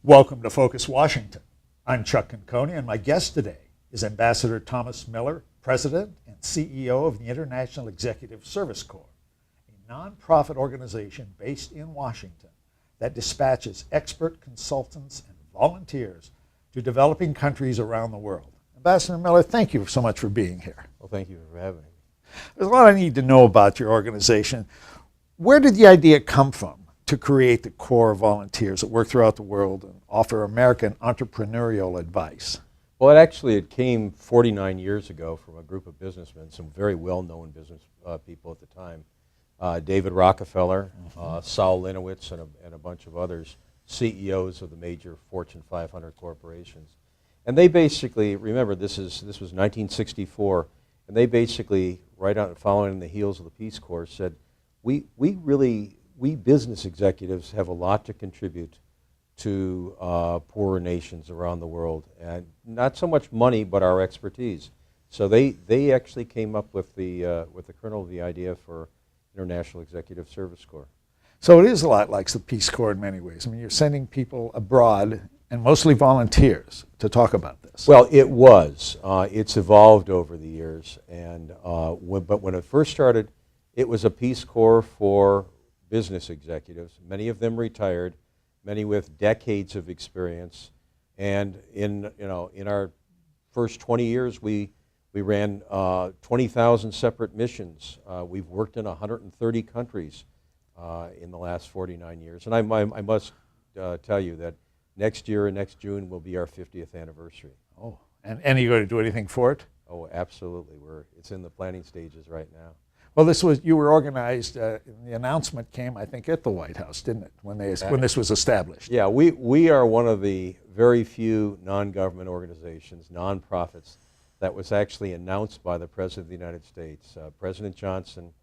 Welcome to Focus Washington. I'm Chuck Conconi, and my guest today is Ambassador Thomas Miller, President and CEO of the International Executive Service Corps, a nonprofit organization based in Washington that dispatches expert consultants and volunteers to developing countries around the world. Ambassador Miller, thank you so much for being here. Well, thank you for having me. There's a lot I need to know about your organization. Where did the idea come from to create the Corps of volunteers that work throughout the world and offer American entrepreneurial advice? Well, it came 49 years ago from a group of businessmen, some very well-known business people at the time. David Rockefeller, Saul Linowitz, and a bunch of others, CEOs of the major Fortune 500 corporations. And they basically, remember, this was 1964, and they basically, right on following the heels of the Peace Corps, said, we business executives have a lot to contribute to poorer nations around the world, and not so much money, but our expertise. So they actually came up with the kernel of the idea for International Executive Service Corps. So it is a lot like the Peace Corps in many ways. I mean, you're sending people abroad, and mostly volunteers, to talk about this. Well, it was. It's evolved over the years, and but when it first started, it was a Peace Corps for business executives, many of them retired, many with decades of experience. And in our first 20 years, we ran 20,000 separate missions. We've worked in 130 countries in the last 49 years. And I must tell you that next year and next June will be our 50th anniversary. Oh, and are you going to do anything for it? Oh, absolutely. It's in the planning stages right now. Well, you were organized, the announcement came, I think, at the White House, didn't it, when this was established? Yeah, we are one of the very few non-government organizations, non-profits, that was actually announced by the President of the United States. President Johnson,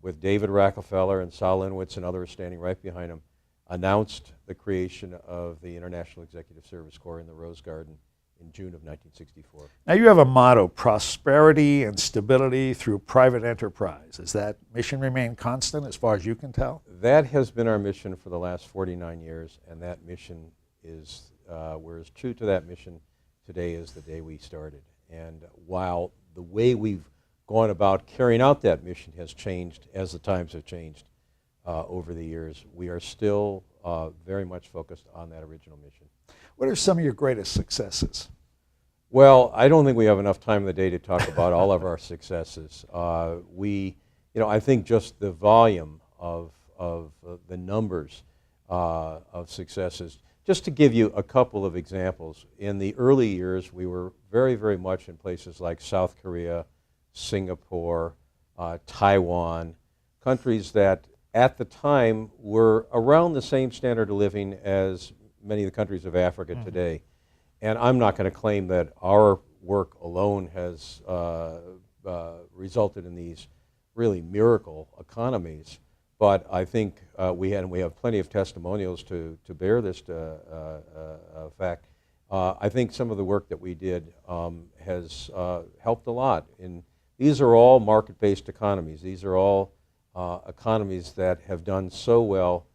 with David Rockefeller and Saul Linowitz and others standing right behind him, announced the creation of the International Executive Service Corps in the Rose Garden in June of 1964. Now you have a motto, prosperity and stability through private enterprise. Does that mission remain constant as far as you can tell? That has been our mission for the last 49 years, and that mission is, we're as true to that mission today as the day we started. And while the way we've gone about carrying out that mission has changed as the times have changed over the years, we are still very much focused on that original mission. What are some of your greatest successes? Well, I don't think we have enough time in the day to talk about all of our successes. I think just the volume of the numbers of successes. Just to give you a couple of examples, in the early years, we were very, very much in places like South Korea, Singapore, Taiwan, countries that at the time were around the same standard of living as many of the countries of Africa today. And I'm not going to claim that our work alone has resulted in these really miracle economies, but I think we have plenty of testimonials to bear this fact. I think some of the work that we did has helped a lot. These are all market-based economies. These are all economies that have done so well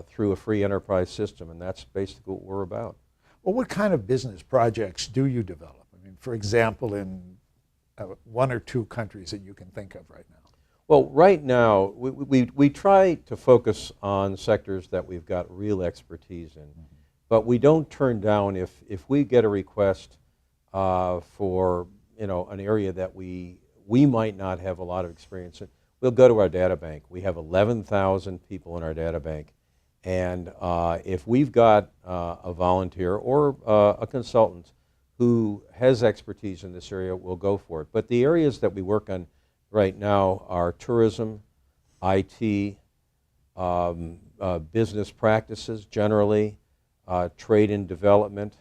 through a free enterprise system, and that's basically what we're about. Well, what kind of business projects do you develop? I mean, for example, in one or two countries that you can think of right now. Well, right now, we try to focus on sectors that we've got real expertise in, but we don't turn down if we get a request for an area that we might not have a lot of experience in. We'll go to our data bank. We have 11,000 people in our data bank. And if we've got a volunteer or a consultant who has expertise in this area, we'll go for it. But the areas that we work on right now are tourism, IT, business practices generally, trade and development,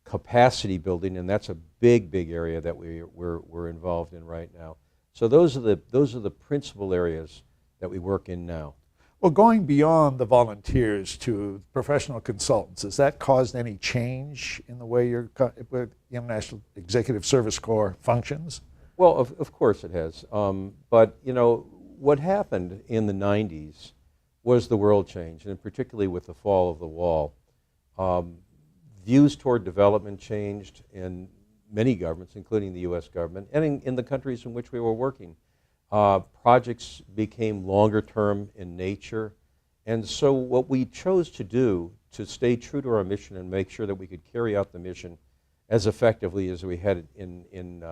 capacity building, and that's a big, big area that we're involved in right now. So those are the principal areas that we work in now. Well, going beyond the volunteers to professional consultants, has that caused any change in the way your International Executive Service Corps functions? Well, of course it has. But, what happened in the 90s was the world changed, and particularly with the fall of the wall. views toward development changed in many governments, including the U.S. government, and in the countries in which we were working. Projects became longer term in nature. And so what we chose to do to stay true to our mission and make sure that we could carry out the mission as effectively as we had in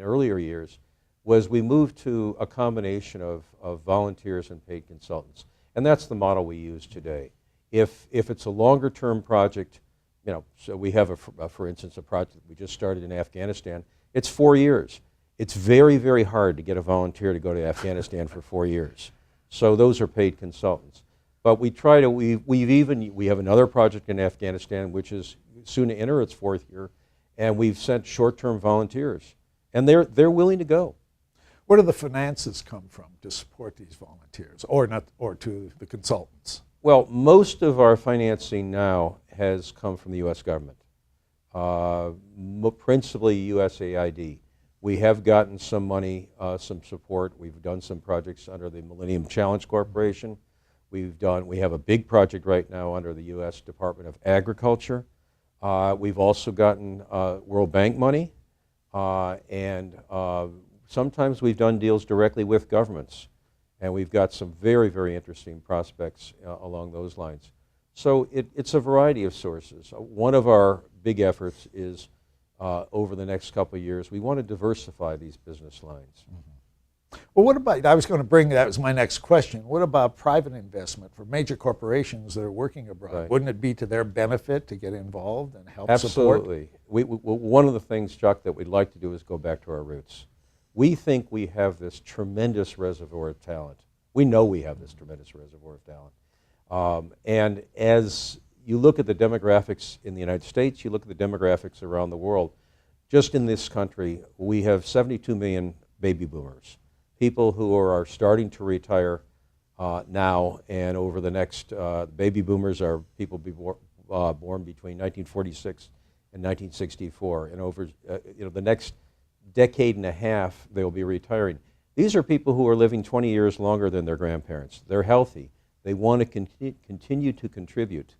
earlier years was we moved to a combination of volunteers and paid consultants. And that's the model we use today. If it's a longer term project, you know, so we have, for instance, a project we just started in Afghanistan. It's 4 years. It's very, very hard to get a volunteer to go to Afghanistan for 4 years. So those are paid consultants. But we try to, we have another project in Afghanistan which is soon to enter its 4th year, and we've sent short-term volunteers. And they're willing to go. Where do the finances come from to support these volunteers, or to the consultants? Well, most of our financing now has come from the U.S. government, principally USAID. We have gotten some money, some support. We've done some projects under the Millennium Challenge Corporation. We have a big project right now under the U.S. Department of Agriculture. We've also gotten World Bank money, and sometimes we've done deals directly with governments. And we've got some very, very interesting prospects along those lines. So it's a variety of sources. One of our big efforts is over the next couple of years, we want to diversify these business lines. Mm-hmm. Well, what about, I was going to bring, that was my next question, what about private investment for major corporations that are working abroad? Right. Wouldn't it be to their benefit to get involved and help support? Absolutely. One of the things, Chuck, that we'd like to do is go back to our roots. We think we have this tremendous reservoir of talent. We know we have this tremendous reservoir of talent. And as you look at the demographics in the United States, you look at the demographics around the world, just in this country, we have 72 million baby boomers, people who are starting to retire now, and over the next, baby boomers are people born between 1946 and 1964, and over the next decade and a half, they will be retiring. These are people who are living 20 years longer than their grandparents. They're healthy. They want to continue to contribute.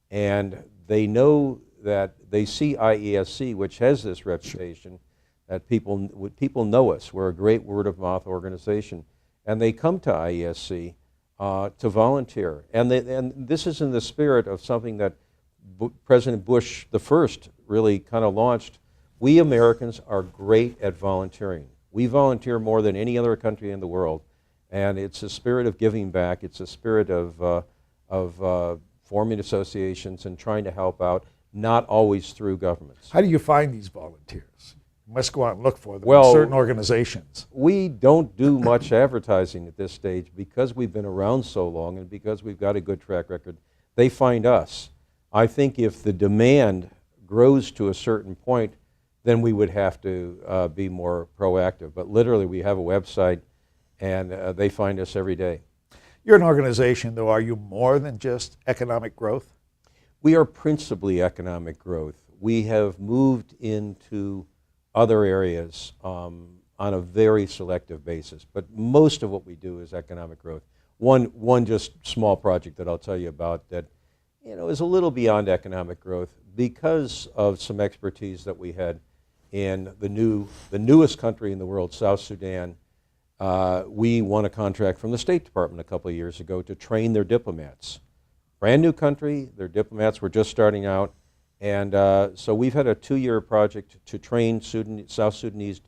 And they know that they see IESC, which has this reputation, that people know us. We're a great word-of-mouth organization. And they come to IESC to volunteer. And this is in the spirit of something that President Bush the first really kind of launched. We Americans are great at volunteering. We volunteer more than any other country in the world, and it's a spirit of giving back. It's a spirit of forming associations and trying to help out, not always through governments. How do you find these volunteers? You must go out and look for them Well, in certain organizations. We don't do much advertising at this stage because we've been around so long and because we've got a good track record. They find us. I think if the demand grows to a certain point, then we would have to be more proactive. But literally, we have a website, and they find us every day. You're an organization, though. Are you more than just economic growth? We are principally economic growth. We have moved into other areas on a very selective basis, but most of what we do is economic growth. One just small project that I'll tell you about that is a little beyond economic growth because of some expertise that we had in the newest country in the world, South Sudan. We won a contract from the State Department a couple of years ago to train their diplomats. Brand new country, their diplomats were just starting out, and so we've had a 2-year project to train South Sudanese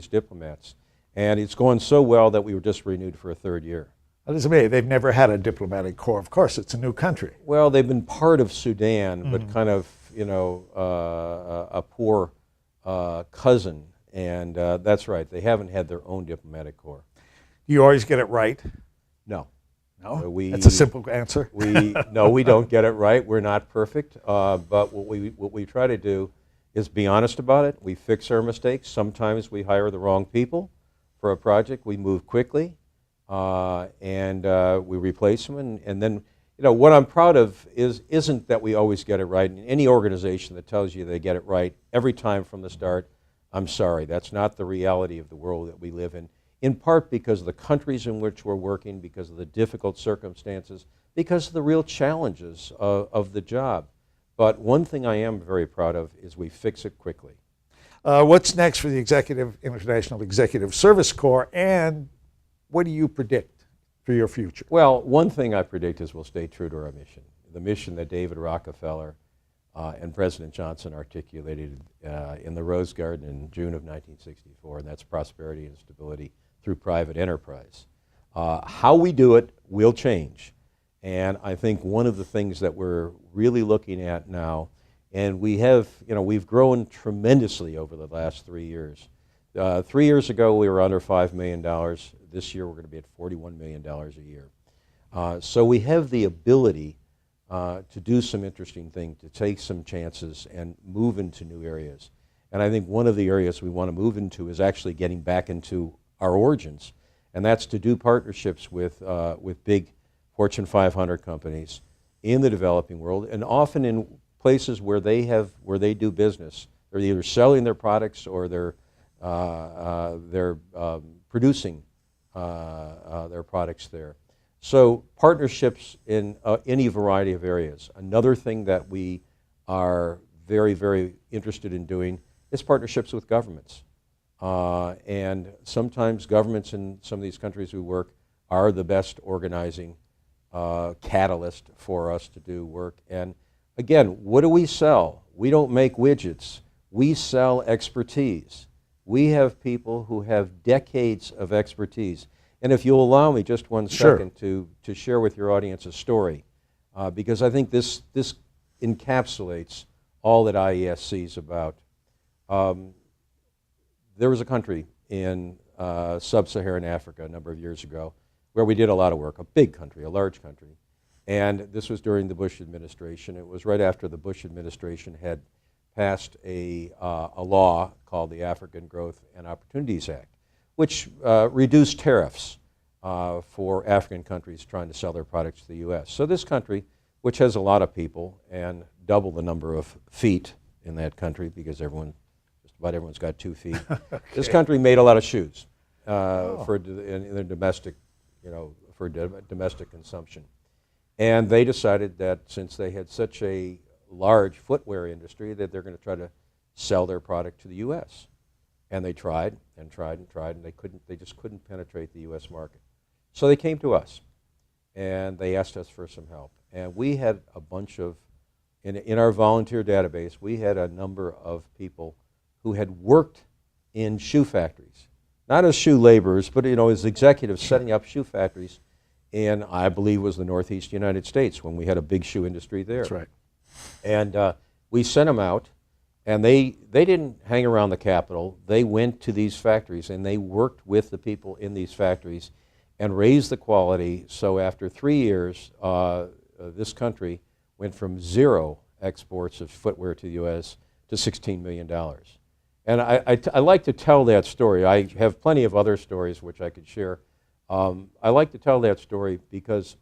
diplomats, and it's going so well that we were just renewed for a 3rd year. That is amazing. They've never had a diplomatic corps. Of course, it's a new country. Well, they've been part of Sudan, but kind of a poor cousin, and that's right. They haven't had their own diplomatic corps. Do you always get it right? No. No? That's a simple answer. No, we don't get it right. We're not perfect, but what we try to do is be honest about it. We fix our mistakes. Sometimes we hire the wrong people for a project. We move quickly, and we replace them, and then what I'm proud of isn't that we always get it right. In any organization that tells you they get it right every time from the start, I'm sorry, that's not the reality of the world that we live in part because of the countries in which we're working, because of the difficult circumstances, because of the real challenges of the job. But one thing I am very proud of is we fix it quickly. What's next for the International Executive Service Corps, and what do you predict for your future? Well, one thing I predict is we'll stay true to our mission, the mission that David Rockefeller and President Johnson articulated in the Rose Garden in June of 1964, and that's prosperity and stability through private enterprise. How we do it will change, and I think one of the things that we're really looking at now, and we've grown tremendously over the last 3 years. 3 years ago, we were under $5 million. This year, we're going to be at $41 million a year. So we have the ability to do some interesting things, to take some chances and move into new areas. And I think one of the areas we want to move into is actually getting back into our origins, and that's to do partnerships with big Fortune 500 companies in the developing world, and often in places where they do business. They're either selling their products or they're producing their products there. So partnerships in any variety of areas. Another thing that we are very, very interested in doing is partnerships with governments. And sometimes governments in some of these countries we work are the best organizing catalyst for us to do work. And again, what do we sell? We don't make widgets. We sell expertise. We have people who have decades of expertise. And if you'll allow me just one second to share with your audience a story, because I think this encapsulates all that IESC is about. There was a country in sub-Saharan Africa a number of years ago where we did a lot of work, a big country, a large country. And this was during the Bush administration. It was right after the Bush administration had passed a law called the African Growth and Opportunities Act, which reduced tariffs for African countries trying to sell their products to the U.S. So this country, which has a lot of people and double the number of feet in that country, because just about everyone's got 2 feet, okay. This country made a lot of shoes in their domestic, for domestic consumption. And they decided that since they had such a large footwear industry, that they're going to try to sell their product to the U.S. And they tried and tried and tried, and they just couldn't penetrate the U.S. market. So they came to us, and they asked us for some help. And we had a bunch of, in our volunteer database, we had a number of people who had worked in shoe factories, not as shoe laborers, but as executives setting up shoe factories in, I believe, was the Northeast United States when we had a big shoe industry there. That's right. And we sent them out, and they didn't hang around the Capitol. They went to these factories, and they worked with the people in these factories and raised the quality. So after 3 years, this country went from 0 exports of footwear to the U.S. to $16 million. And I like to tell that story. I have plenty of other stories which I could share. I like to tell that story because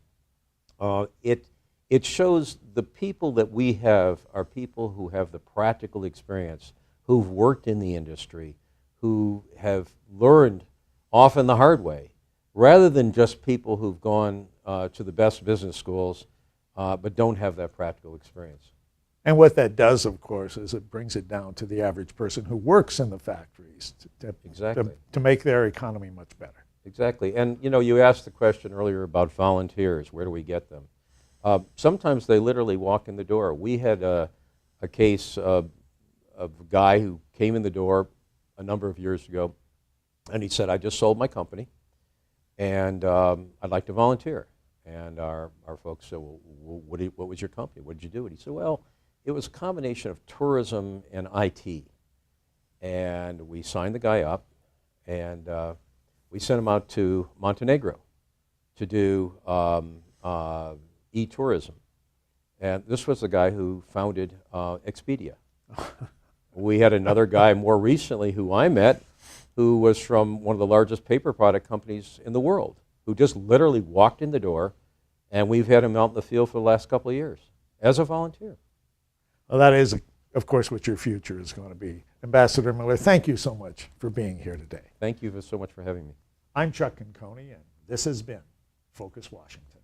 it shows the people that we have are people who have the practical experience, who've worked in the industry, who have learned often the hard way, rather than just people who've gone to the best business schools but don't have that practical experience. And what that does, of course, is it brings it down to the average person who works in the factories to make their economy much better. Exactly. And you asked the question earlier about volunteers. Where do we get them? Sometimes they literally walk in the door. We had a case of a guy who came in the door a number of years ago, and he said, I just sold my company, and I'd like to volunteer. And our folks said, well, what was your company? What did you do? And he said, well, it was a combination of tourism and IT. And we signed the guy up, and we sent him out to Montenegro to do e-tourism. And this was the guy who founded Expedia. We had another guy more recently who I met who was from one of the largest paper product companies in the world, who just literally walked in the door, and we've had him out in the field for the last couple of years as a volunteer. Well, that is, of course, what your future is going to be. Ambassador Miller, thank you so much for being here today. Thank you so much for having me. I'm Chuck Conconi, and this has been Focus Washington.